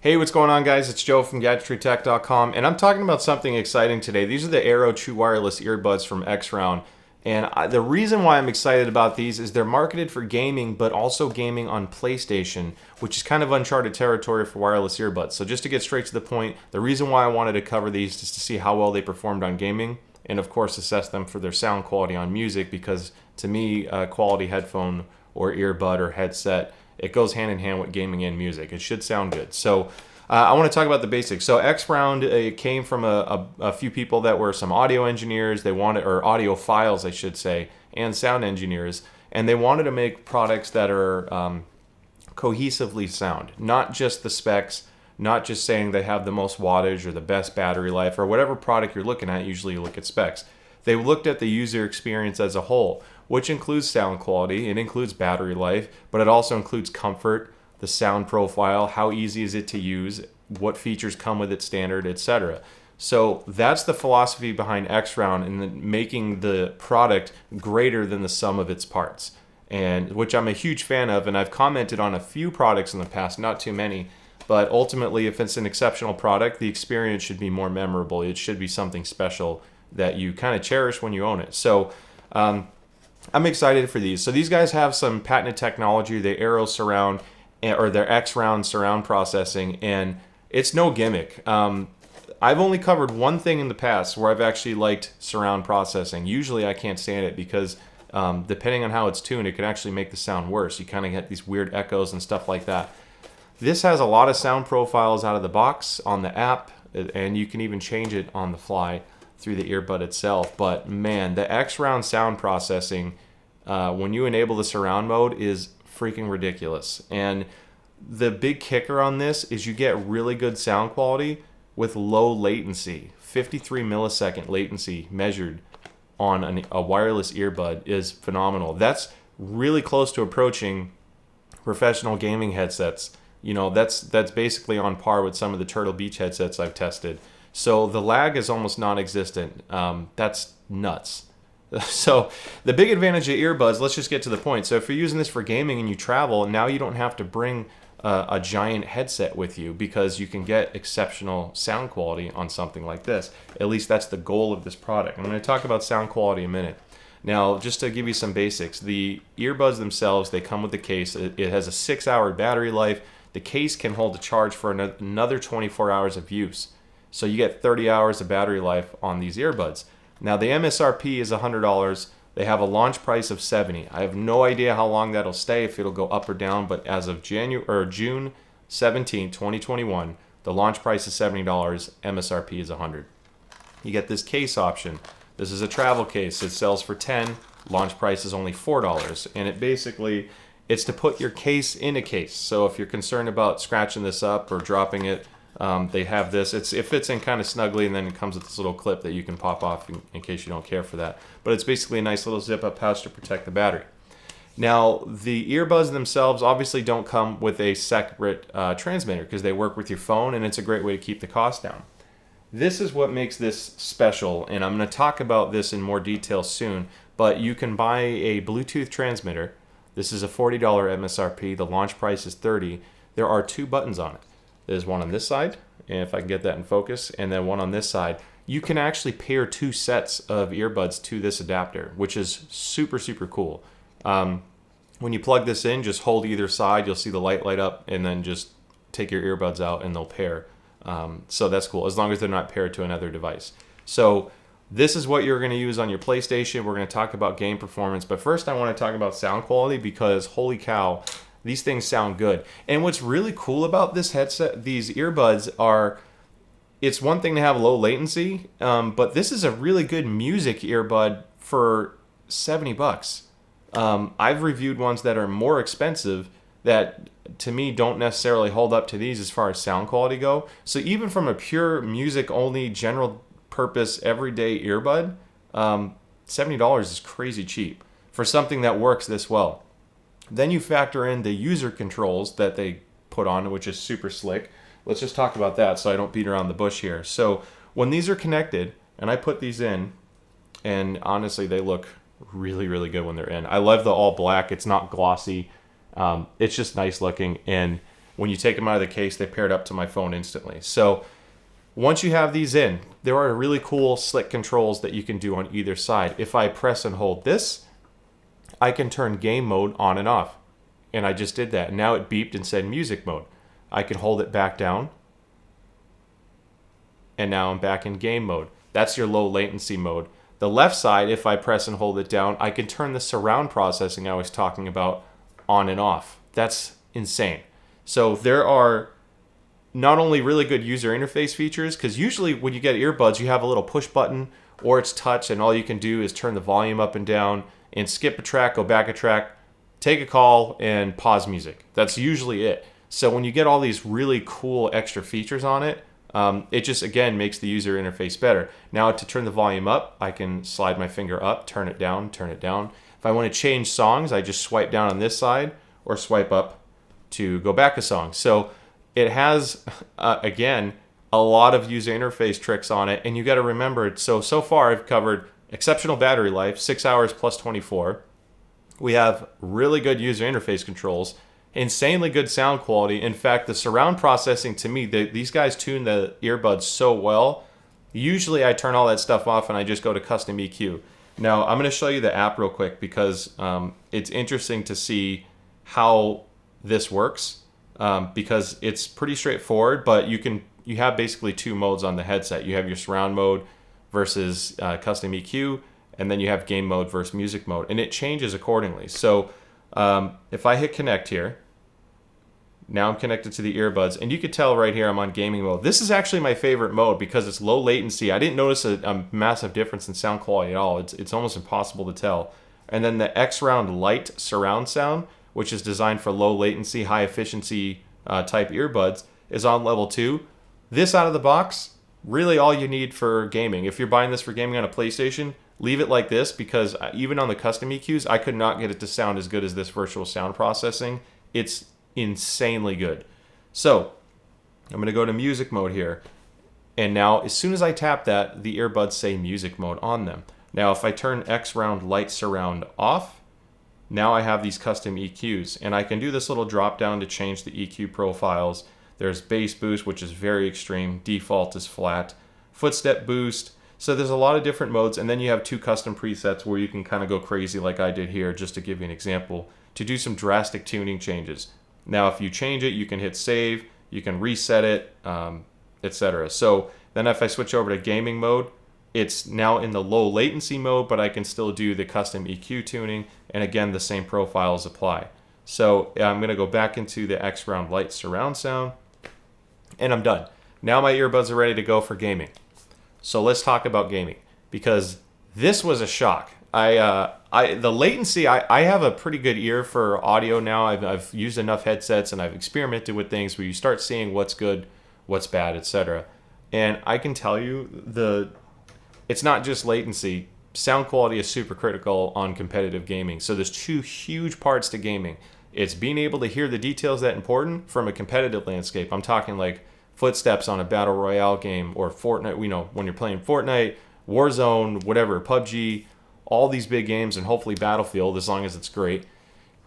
Hey, what's going on, guys? It's Joe from GadgetryTech.com, and I'm talking about something exciting today. These are the Aero True Wireless earbuds from XROUND, and the reason why I'm excited about these is they're marketed for gaming, but also gaming on PlayStation, which is kind of uncharted territory for wireless earbuds. So just to get straight to the point, the reason why I wanted to cover these is to see how well they performed on gaming, and of course assess them for their sound quality on music, because to me, a quality headphone or earbud or headset, it goes hand in hand with gaming and music. It should sound good. So I want to talk about the basics. So XROUND came from a few people that were some audio engineers. They wanted, or audio files, I should say, and sound engineers. And they wanted to make products that are cohesively sound, not just the specs, not just saying they have the most wattage or the best battery life or whatever product you're looking at. Usually you look at specs. They looked at the user experience as a whole, which includes sound quality, it includes battery life, but it also includes comfort, the sound profile, how easy is it to use, what features come with it standard, etc. So that's the philosophy behind XROUND and making the product greater than the sum of its parts, and which I'm a huge fan of, and I've commented on a few products in the past, not too many, but ultimately if it's an exceptional product, the experience should be more memorable. It should be something special that you kind of cherish when you own it. So I'm excited for these. So these guys have some patented technology, the Aero Surround or their XROUND surround processing, and it's no gimmick. I've only covered one thing in the past where I've actually liked surround processing. Usually I can't stand it because depending on how it's tuned, it can actually make the sound worse. You kind of get these weird echoes and stuff like that. This has a lot of sound profiles out of the box on the app, and you can even change it on the fly through the earbud itself. But man, the XROUND sound processing, when you enable the surround mode, is freaking ridiculous. And the big kicker on this is you get really good sound quality with low latency. 53 millisecond latency measured on a wireless earbud is phenomenal. That's really close to approaching professional gaming headsets. You know, that's basically on par with some of the Turtle Beach headsets I've tested. So the lag is almost non-existent. That's nuts. So the big advantage of earbuds, let's just get to the point. So if you're using this for gaming and you travel, now you don't have to bring a giant headset with you because you can get exceptional sound quality on something like this. At least that's the goal of this product. I'm going to talk about sound quality in a minute. Now, just to give you some basics, the earbuds themselves, they come with the case. It has a 6-hour battery life. The case can hold a charge for another 24 hours of use. So you get 30 hours of battery life on these earbuds. Now the MSRP is $100. They have a launch price of $70. I have no idea how long that'll stay, if it'll go up or down, but as of June 17, 2021, the launch price is $70, MSRP is $100. You get this case option. This is a travel case. It sells for $10. Launch price is only $4, and it's to put your case in a case. So if you're concerned about scratching this up or dropping it, they have this. It fits in kind of snugly, and then it comes with this little clip that you can pop off in case you don't care for that. But it's basically a nice little zip-up pouch to protect the battery. Now, the earbuds themselves obviously don't come with a separate transmitter because they work with your phone, and it's a great way to keep the cost down. This is what makes this special, and I'm going to talk about this in more detail soon, but you can buy a Bluetooth transmitter. This is a $40 MSRP. The launch price is $30. There are 2 buttons on it. There's one on this side, and if I can get that in focus, and then one on this side. You can actually pair 2 sets of earbuds to this adapter, which is super, super cool. When you plug this in, just hold either side. You'll see the light up, and then just take your earbuds out, and they'll pair. So that's cool, as long as they're not paired to another device. So this is what you're going to use on your PlayStation. We're going to talk about game performance, but first I want to talk about sound quality because holy cow, these things sound good. And what's really cool about this headset, these earbuds, are it's one thing to have low latency, but this is a really good music earbud for $70. I've reviewed ones that are more expensive that to me don't necessarily hold up to these as far as sound quality go. So even from a pure music only general purpose everyday earbud, $70 is crazy cheap for something that works this well. Then you factor in the user controls that they put on, which is super slick. Let's just talk about that so I don't beat around the bush here. So when these are connected, and I put these in, and honestly, they look really, really good when they're in. I love the all black. It's not glossy. It's just nice looking. And when you take them out of the case, they paired up to my phone instantly. So once you have these in, there are really cool slick controls that you can do on either side. If I press and hold this, I can turn game mode on and off. And I just did that. Now it beeped and said music mode. I can hold it back down. And now I'm back in game mode. That's your low latency mode. The left side, if I press and hold it down, I can turn the surround processing I was talking about on and off. That's insane. So there are not only really good user interface features, because usually when you get earbuds, you have a little push button or it's touch, and all you can do is turn the volume up and down and skip a track, go back a track, take a call, and pause music. That's usually it. So when you get all these really cool extra features on it, it just, again, makes the user interface better. Now to turn the volume up, I can slide my finger up, turn it down, turn it down. If I want to change songs, I just swipe down on this side or swipe up to go back a song. So it has, again, a lot of user interface tricks on it, and you got to remember, so far I've covered exceptional battery life, 6 hours plus 24. We have really good user interface controls, insanely good sound quality. In fact, the surround processing, to me, these guys tune the earbuds so well. Usually I turn all that stuff off and I just go to custom EQ. Now I'm going to show you the app real quick because it's interesting to see how this works, because it's pretty straightforward, but you have basically two modes on the headset. You have your surround mode versus custom EQ, and then you have game mode versus music mode, and it changes accordingly. So if I hit connect here, now I'm connected to the earbuds, and you could tell right here I'm on gaming mode. This is actually my favorite mode because it's low latency. I didn't notice a massive difference in sound quality at all. It's almost impossible to tell. And then the XROUND Lite Surround Sound, which is designed for low latency, high efficiency type earbuds, is on level 2. This out of the box, really all you need for gaming. If you're buying this for gaming on a PlayStation, leave it like this, because even on the custom EQs, I could not get it to sound as good as this virtual sound processing. It's insanely good. So I'm going to go to music mode here. And now as soon as I tap that, the earbuds say music mode on them. Now if I turn XROUND Lite Surround off, now I have these custom EQs, and I can do this little drop down to change the EQ profiles. There's bass boost, which is very extreme. Default is flat. Footstep boost. So there's a lot of different modes, and then you have two custom presets where you can kind of go crazy like I did here, just to give you an example, to do some drastic tuning changes. Now if you change it, you can hit save, you can reset it, etc. So then if I switch over to gaming mode, it's now in the low latency mode, but I can still do the custom EQ tuning, and again the same profiles apply. So I'm going to go back into the XROUND Lite Surround Sound, and I'm done. Now my earbuds are ready to go for gaming. So let's talk about gaming, because this was a shock. The latency, I have a pretty good ear for audio now. I've used enough headsets and I've experimented with things where you start seeing what's good, what's bad, etc. And I can tell you it's not just latency. Sound quality is super critical on competitive gaming. So there's two huge parts to gaming. It's being able to hear the details that are important from a competitive landscape. I'm talking like footsteps on a battle royale game, or Fortnite, when you're playing Fortnite, Warzone, whatever, PUBG, all these big games, and hopefully Battlefield, as long as it's great.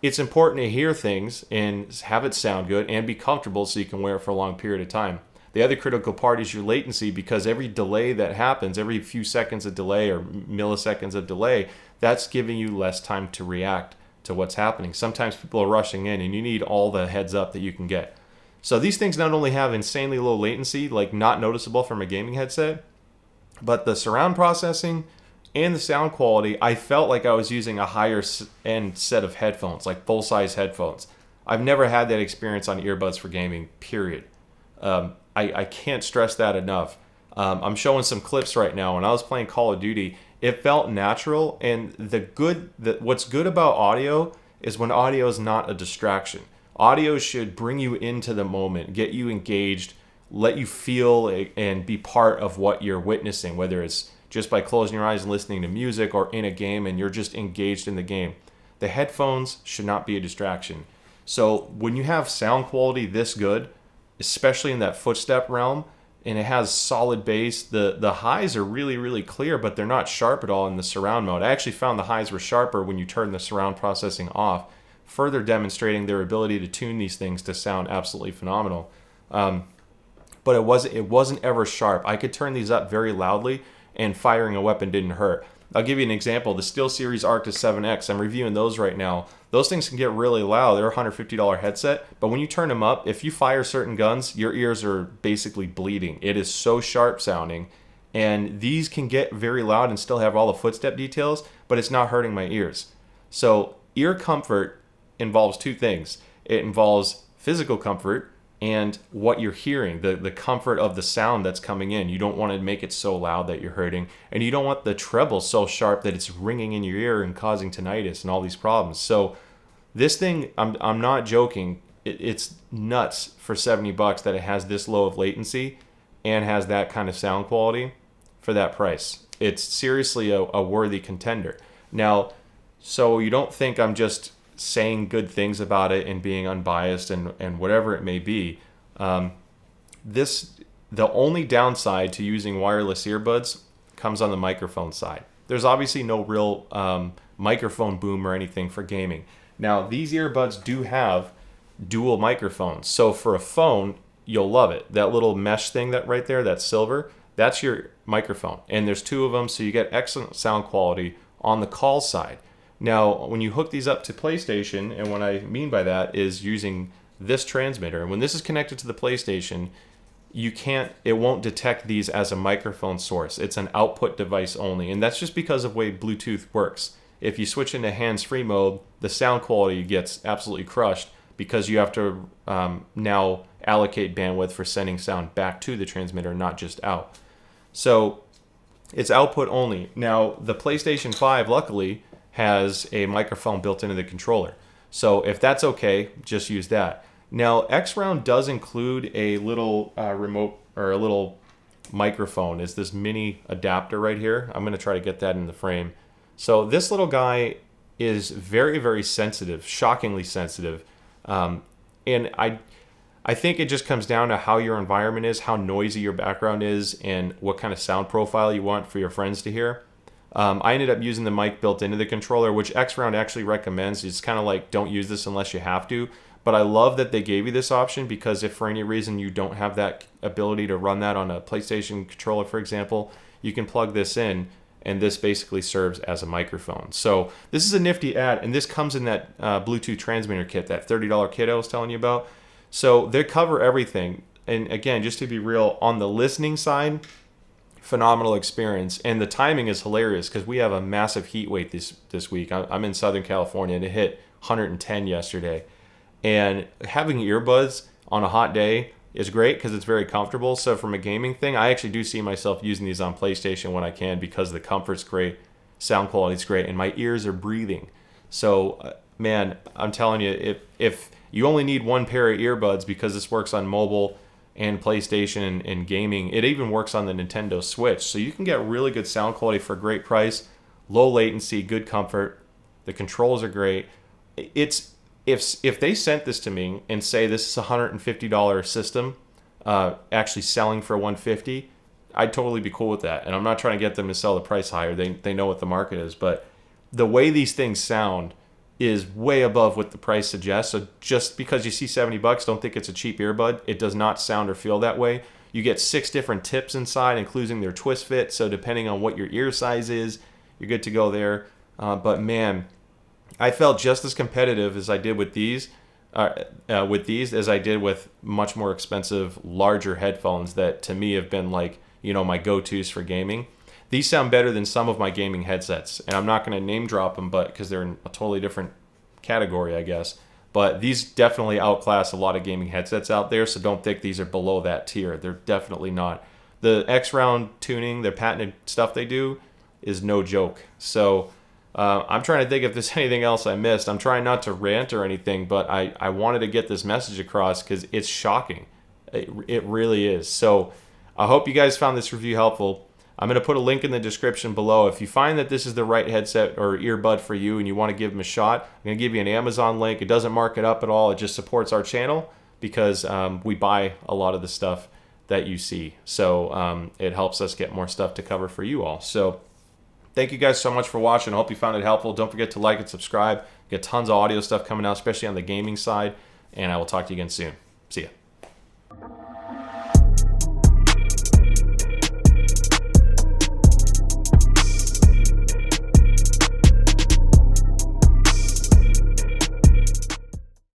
It's important to hear things and have it sound good and be comfortable so you can wear it for a long period of time. The other critical part is your latency, because every delay that happens, every few seconds of delay or milliseconds of delay, that's giving you less time to react to what's happening. Sometimes people are rushing in and you need all the heads up that you can get. So these things not only have insanely low latency, like not noticeable from a gaming headset, but the surround processing and the sound quality, I felt like I was using a higher end set of headphones, like full-size headphones. I've never had that experience on earbuds for gaming, period. I can't stress that enough. I'm showing some clips right now. When I was playing Call of Duty, it felt natural, and what's good about audio is when audio is not a distraction. Audio should bring you into the moment, get you engaged, let you feel and be part of what you're witnessing, whether it's just by closing your eyes and listening to music, or in a game and you're just engaged in the game. The headphones should not be a distraction. So when you have sound quality this good, especially in that footstep realm, and it has solid bass, the highs are really, really clear, but they're not sharp at all in the surround mode. I actually found the highs were sharper when you turn the surround processing off further demonstrating their ability to tune these things to sound absolutely phenomenal. But it wasn't ever sharp. I could turn these up very loudly, and firing a weapon didn't hurt. I'll give you an example. The SteelSeries Arctis 7X, I'm reviewing those right now. Those things can get really loud. They're a $150 headset, but when you turn them up, if you fire certain guns, your ears are basically bleeding. It is so sharp sounding, and these can get very loud and still have all the footstep details, but it's not hurting my ears. So ear comfort involves two things. It involves physical comfort and what you're hearing, the comfort of the sound that's coming in. You don't want to make it so loud that you're hurting, and you don't want the treble so sharp that it's ringing in your ear and causing tinnitus and all these problems. So this thing, I'm not joking, it's nuts for $70 that it has this low of latency and has that kind of sound quality for that price. It's seriously a worthy contender. Now, so you don't think I'm just saying good things about it and being unbiased and whatever it may be. The only downside to using wireless earbuds comes on the microphone side. There's obviously no real microphone boom or anything for gaming. Now, these earbuds do have dual microphones. So for a phone, you'll love it. That little mesh thing that right there, that's silver, that's your microphone. And there's two of them, so you get excellent sound quality on the call side. Now, when you hook these up to PlayStation, and what I mean by that is using this transmitter, and when this is connected to the PlayStation, it won't detect these as a microphone source. It's an output device only, and that's just because of the way Bluetooth works. If you switch into hands-free mode, the sound quality gets absolutely crushed because you have to now allocate bandwidth for sending sound back to the transmitter, not just out. So it's output only. Now, the PlayStation 5, luckily, has a microphone built into the controller. So if that's okay, just use that. Now, XROUND does include a little remote or a little microphone. It's this mini adapter right here. I'm going to try to get that in the frame. So this little guy is very, very sensitive, shockingly sensitive. And I think it just comes down to how your environment is, how noisy your background is, and what kind of sound profile you want for your friends to hear. I ended up using the mic built into the controller, which XROUND actually recommends. It's kind of like, don't use this unless you have to. But I love that they gave you this option, because if for any reason you don't have that ability to run that on a PlayStation controller, for example, you can plug this in, and this basically serves as a microphone. So this is a nifty ad, and this comes in that Bluetooth transmitter kit, that $30 kit I was telling you about. So they cover everything. And again, just to be real, on the listening side, phenomenal experience, and the timing is hilarious because we have a massive heat wave this week. I'm in Southern California, and it hit 110 yesterday, and having earbuds on a hot day is great because it's very comfortable. So from a gaming thing, I actually do see myself using these on PlayStation when I can, because the comfort's great, sound quality's great, and my ears are breathing. So man, I'm telling you, if you only need one pair of earbuds, because this works on mobile and PlayStation and gaming. It even works on the Nintendo Switch. So you can get really good sound quality for a great price, low latency, good comfort. The controls are great. It's if they sent this to me and say this is a $150 system, actually selling for $150, I'd totally be cool with that. And I'm not trying to get them to sell the price higher. They know what the market is. But the way these things sound is way above what the price suggests. So just because you see $70, don't think it's a cheap earbud. It does not sound or feel that way. You get 6 different tips inside, including their twist fit. So depending on what your ear size is, you're good to go there. But man, I felt just as competitive as I did with these as I did with much more expensive, larger headphones that to me have been like, my go-tos for gaming. These sound better than some of my gaming headsets, and I'm not going to name drop them, but because they're in a totally different category, I guess. But these definitely outclass a lot of gaming headsets out there, so don't think these are below that tier. They're definitely not. The XROUND tuning, the patented stuff they do, is no joke. So I'm trying to think if there's anything else I missed. I'm trying not to rant or anything, but I wanted to get this message across because it's shocking. It really is. So I hope you guys found this review helpful. I'm going to put a link in the description below. If you find that this is the right headset or earbud for you and you want to give them a shot, I'm going to give you an Amazon link. It doesn't mark it up at all. It just supports our channel because we buy a lot of the stuff that you see. So it helps us get more stuff to cover for you all. So Thank you guys so much for watching. I hope you found it helpful. Don't forget to like and subscribe. Get tons of audio stuff coming out, especially on the gaming side. And I will talk to you again soon. See ya.